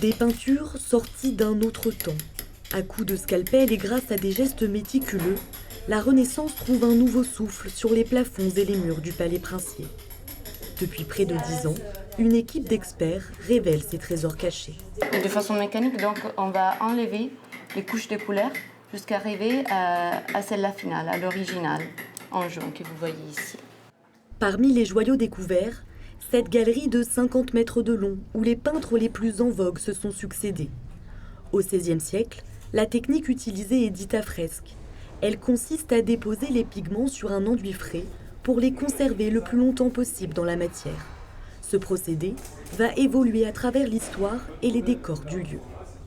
Des peintures sorties d'un autre temps. À coups de scalpel et grâce à des gestes méticuleux, la Renaissance trouve un nouveau souffle sur les plafonds et les murs du palais princier. Depuis près de 10 ans, une équipe d'experts révèle ces trésors cachés. De façon mécanique, donc, on va enlever les couches de couleurs jusqu'à arriver à celle-là finale, à l'original, en jaune que vous voyez ici. Parmi les joyaux découverts, cette galerie de 50 mètres de long où les peintres les plus en vogue se sont succédés. Au XVIe siècle, la technique utilisée est dite à fresque. Elle consiste à déposer les pigments sur un enduit frais pour les conserver le plus longtemps possible dans la matière. Ce procédé va évoluer à travers l'histoire et les décors du lieu.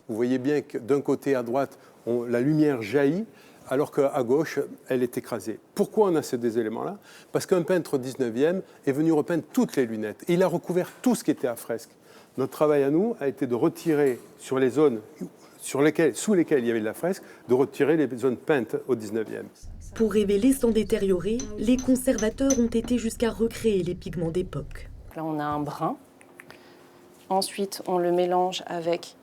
Vous voyez bien que d'un côté à droite, la lumière jaillit, alors qu'à gauche, elle est écrasée. Pourquoi on a ces deux éléments-là? Parce qu'un peintre 19e est venu repeindre toutes les lunettes. Et il a recouvert tout ce qui était à fresque. Notre travail à nous a été de retirer sur les zones sous lesquelles il y avait de la fresque, de retirer les zones peintes au 19e. Pour révéler sans détériorer, les conservateurs ont été jusqu'à recréer les pigments d'époque. Là, on a un brun. Ensuite, on le mélange avec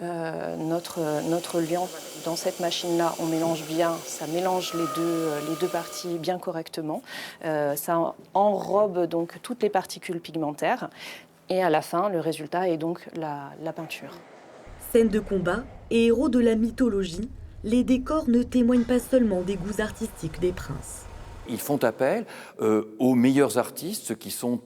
notre liant. Dans cette machine-là, on mélange bien, ça mélange les deux parties bien correctement. Ça enrobe donc toutes les particules pigmentaires. Et à la fin, le résultat est donc la peinture. Scènes de combat et héros de la mythologie, les décors ne témoignent pas seulement des goûts artistiques des princes. Ils font appel aux meilleurs artistes, ceux qui sont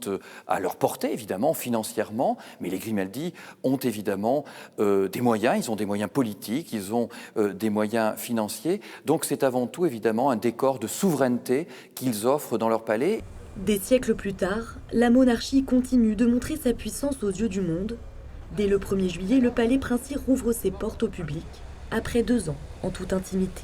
à leur portée, évidemment, financièrement. Mais les Grimaldi ont évidemment des moyens. Ils ont des moyens politiques, ils ont des moyens financiers. Donc c'est avant tout, évidemment, un décor de souveraineté qu'ils offrent dans leur palais. Des siècles plus tard, la monarchie continue de montrer sa puissance aux yeux du monde. Dès le 1er juillet, le palais princier rouvre ses portes au public, après 2 ans en toute intimité.